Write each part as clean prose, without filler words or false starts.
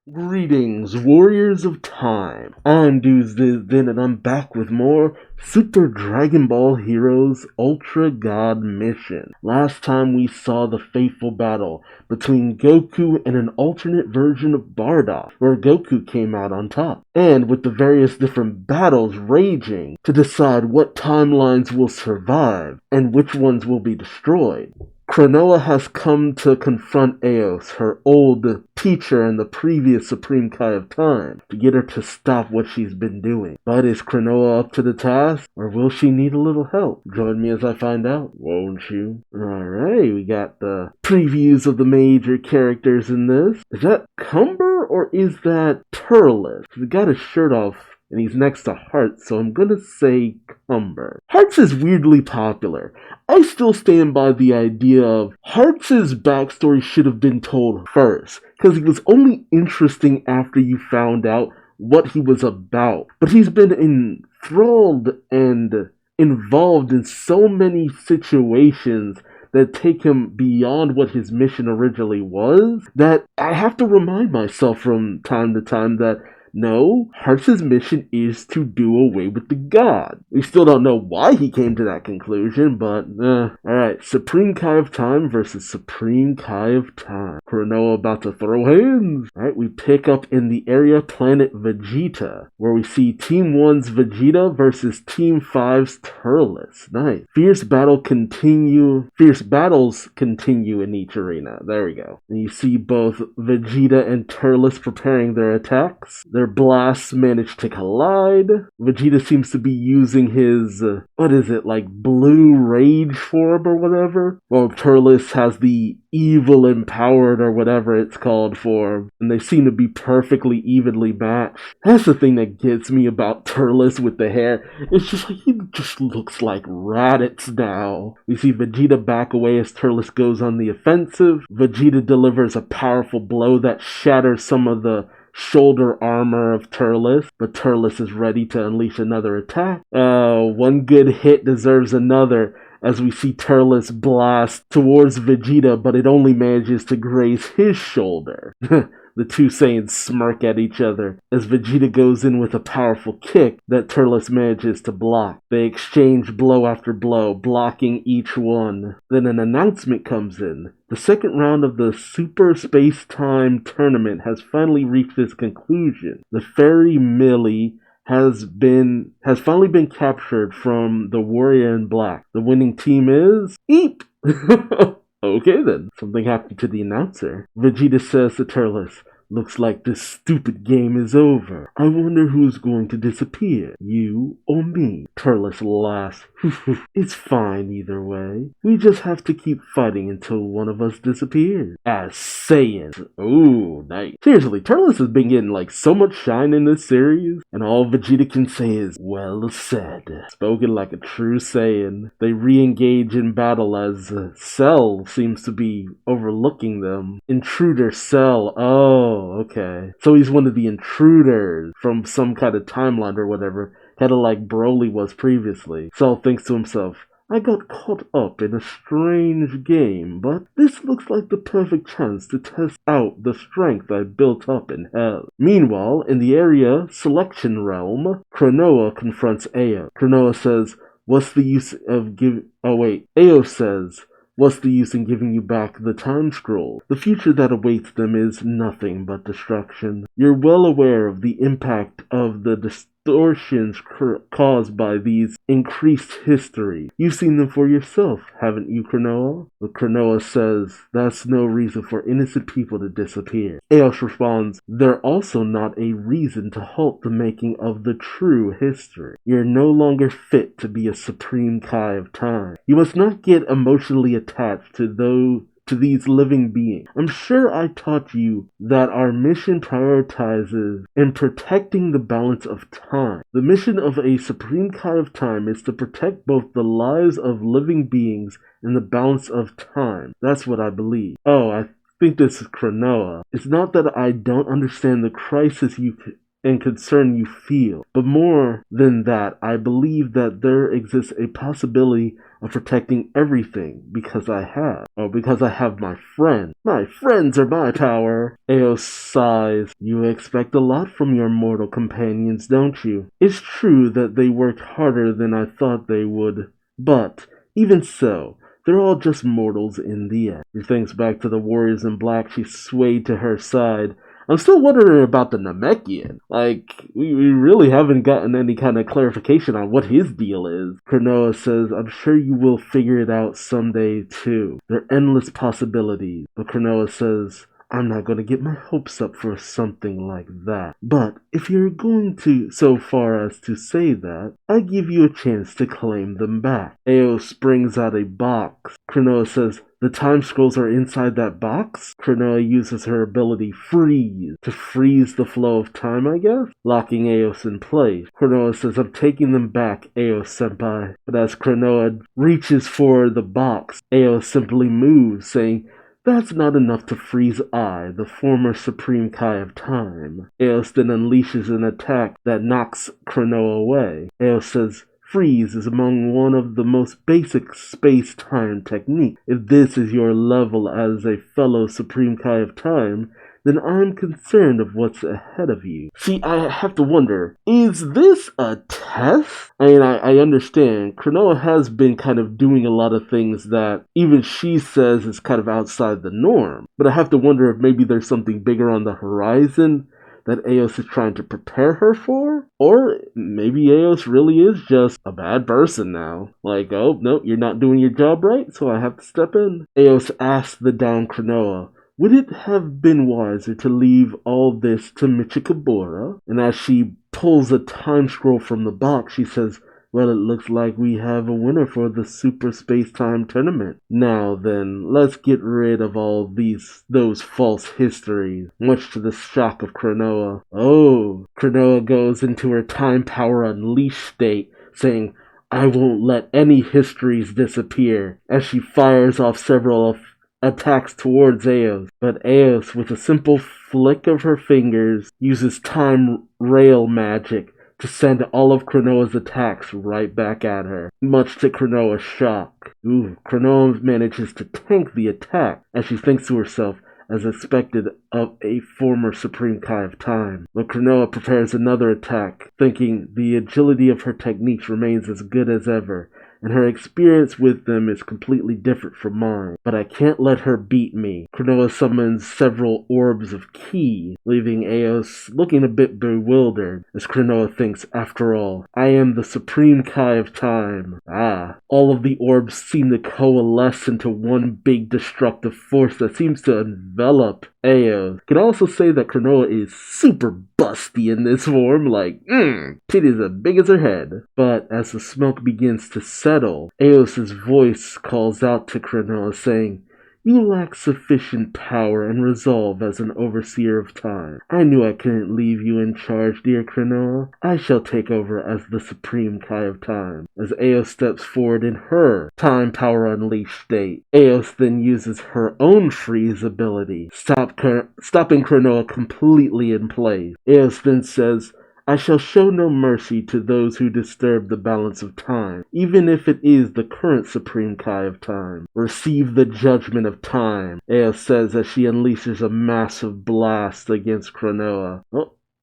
Greetings, warriors of time. I'm Duuz-Diz-Din and I'm back with more Super Dragon Ball Heroes Ultra God Mission. Last time we saw the fateful battle between Goku and an alternate version of Bardock, where Goku came out on top. And with the various different battles raging to decide what timelines will survive and which ones will be destroyed. Klonoa has come to confront Eos, her old teacher and the previous Supreme Kai of Time, to get her to stop what she's been doing. But is Klonoa up to the task, or will she need a little help? Join me as I find out, won't you? Alright, we got the previews of the major characters in this. Is that Cumber, or is that Turles? We got his shirt off and he's next to Hearts, so I'm gonna say Cumber. Hearts is weirdly popular. I still stand by the idea of Hearts' backstory should have been told first, because he was only interesting after you found out what he was about. But he's been enthralled and involved in so many situations that take him beyond what his mission originally was, that I have to remind myself from time to time that no, Hearts' mission is to do away with the god. We still don't know why he came to that conclusion, but alright, Supreme Kai of Time versus Supreme Kai of Time. Klonoa about to throw hands. Alright, we pick up in the area planet Vegeta, where we see Team 1's Vegeta versus Team 5's Turles. Nice. Fierce battles continue in each arena. There we go. And you see both Vegeta and Turles preparing their attacks. Their blasts manage to collide. Vegeta seems to be using his, blue rage form or whatever, while Turles has the evil empowered or whatever it's called form, and they seem to be perfectly evenly matched. That's the thing that gets me about Turles with the hair. It's just like, he just looks like Raditz now. We see Vegeta back away as Turles goes on the offensive. Vegeta delivers a powerful blow that shatters some of the shoulder armor of Turles, but Turles is ready to unleash another attack. One good hit deserves another, as we see Turles blast towards Vegeta, but it only manages to graze his shoulder. The two Saiyans smirk at each other as Vegeta goes in with a powerful kick that Turles manages to block. They exchange blow after blow, blocking each one. Then an announcement comes in. The second round of the Super Space-Time Tournament has finally reached its conclusion. The Fairy Millie has finally been captured from the Warrior in Black. The winning team is Eep! Okay then, something happened to the announcer. Vegeta says to Turles, "Looks like this stupid game is over. I wonder who's going to disappear, you or me?" Turles laughs. "It's fine either way. We just have to keep fighting until one of us disappears." As Saiyans. Ooh, nice. Seriously, Turles has been getting so much shine in this series, and all Vegeta can say is, "Well said." Spoken like a true Saiyan. They re-engage in battle as Cell seems to be overlooking them. Intruder Cell. Oh, okay. So he's one of the intruders from some kind of timeline or whatever, kinda like Broly was previously. Cell thinks to himself, "I got caught up in a strange game, but this looks like the perfect chance to test out the strength I built up in hell." Meanwhile, in the area selection realm, Klonoa confronts Ao. Klonoa says, "What's the use of Ao says, "What's the use in giving you back the time scroll? The future that awaits them is nothing but destruction. You're well aware of the impact of the distortions caused by these increased history. You've seen them for yourself, haven't you, Klonoa?" But Klonoa says, "That's no reason for innocent people to disappear." Eos responds, "They're also not a reason to halt the making of the true history. You're no longer fit to be a Supreme Kai of Time. You must not get emotionally attached to these living beings. I'm sure I taught you that our mission prioritizes in protecting the balance of time. The mission of a Supreme Kai of Time is to protect both the lives of living beings and the balance of time. That's what I believe." Oh, I think this is Klonoa. "It's not that I don't understand the crisis and concern you feel. But more than that, I believe that there exists a possibility of protecting everything because I have my friend. My friends are my power. Eos sighs. You expect a lot from your mortal companions, don't you? It's true that they worked harder than I thought they would, but even so, they're all just mortals in the end. She thinks back to the warriors in black. She swayed to her side. I'm still wondering about the Namekian. We really haven't gotten any kind of clarification on what his deal is. Cronoa says, I'm sure you will figure it out someday too. There are endless possibilities. But Cronoa says, I'm not going to get my hopes up for something like that. But if you're going to so far as to say that, I give you a chance to claim them back. Eos brings out a box. Cronoa says, the time scrolls are inside that box? Cronoa uses her ability Freeze to freeze the flow of time, I guess, locking Eos in place. Cronoa says, I'm taking them back, Eos-senpai. But as Cronoa reaches for the box, Eos simply moves, saying, that's not enough to freeze I, the former Supreme Kai of Time. Eos then unleashes an attack that knocks Cronoa away. Eos says, Freeze is among one of the most basic space-time techniques. If this is your level as a fellow Supreme Kai of Time, then I'm concerned of what's ahead of you. See, I have to wonder, is this a test? I understand. Cronoa has been kind of doing a lot of things that even she says is kind of outside the norm. But I have to wonder if maybe there's something bigger on the horizon that Eos is trying to prepare her for? Or maybe Eos really is just a bad person now. Oh, no, you're not doing your job right, so I have to step in. Eos asks the down Cronoa, would it have been wiser to leave all this to Michikabura? And as she pulls a time scroll from the box, she says, well, it looks like we have a winner for the Super Space-Time Tournament. Now then, let's get rid of all those false histories, much to the shock of Cronoa. Oh, Cronoa goes into her time power unleashed state, saying, I won't let any histories disappear, as she fires off several attacks towards Eos, but Eos, with a simple flick of her fingers, uses time rail magic to send all of Cronoa's attacks right back at her, much to Cronoa's shock. Cronoa manages to tank the attack, as she thinks to herself, as expected of a former Supreme Kai of Time. But Cronoa prepares another attack, thinking the agility of her techniques remains as good as ever, and her experience with them is completely different from mine. But I can't let her beat me. Cronoa summons several orbs of ki, leaving Eos looking a bit bewildered, as Cronoa thinks, after all, I am the Supreme Kai of Time. All of the orbs seem to coalesce into one big destructive force that seems to envelop Eos. Can also say that Cronoa is super busty in this form, titties as big as her head. But as the smoke begins to settle, Eos's voice calls out to Cronoa, saying, you lack sufficient power and resolve as an overseer of time. I knew I couldn't leave you in charge, dear Cronoa. I shall take over as the Supreme Kai of Time. As Eos steps forward in her time power unleashed state, Eos then uses her own freeze ability, stopping Cronoa completely in place. Eos then says, I shall show no mercy to those who disturb the balance of time, even if it is the current Supreme Kai of Time. Receive the judgment of time, Eos says as she unleashes a massive blast against Cronoa.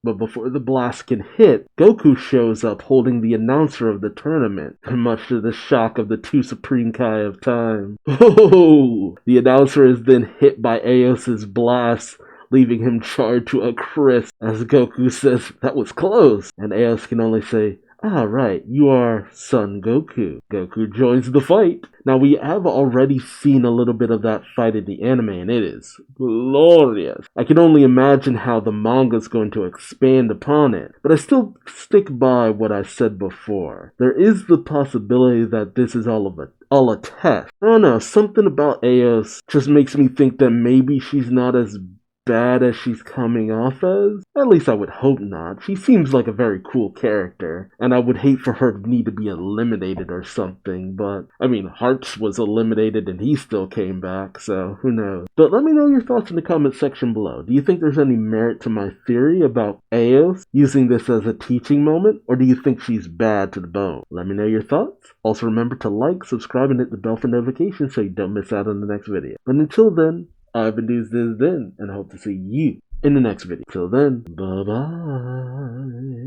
But before the blast can hit, Goku shows up holding the announcer of the tournament, much to the shock of the two Supreme Kai of Time. The announcer is then hit by Eos's blast, leaving him charred to a crisp, as Goku says, that was close. And Eos can only say, right, you are Son Goku. Goku joins the fight. Now, we have already seen a little bit of that fight in the anime, and it is glorious. I can only imagine how the manga is going to expand upon it, but I still stick by what I said before. There is the possibility that this is all a test. I don't know, something about Eos just makes me think that maybe she's not as bad as she's coming off as. At least I would hope not. She seems like a very cool character, and I would hate for her to need to be eliminated or something, but I mean, Hearts was eliminated and he still came back, so who knows. But let me know your thoughts in the comment section below. Do you think there's any merit to my theory about Eos using this as a teaching moment, or do you think she's bad to the bone? Let me know your thoughts. Also remember to like, subscribe, and hit the bell for notifications so you don't miss out on the next video. But until then, I've been Duuz-Diz-Din, and I hope to see you in the next video. Till then, bye-bye.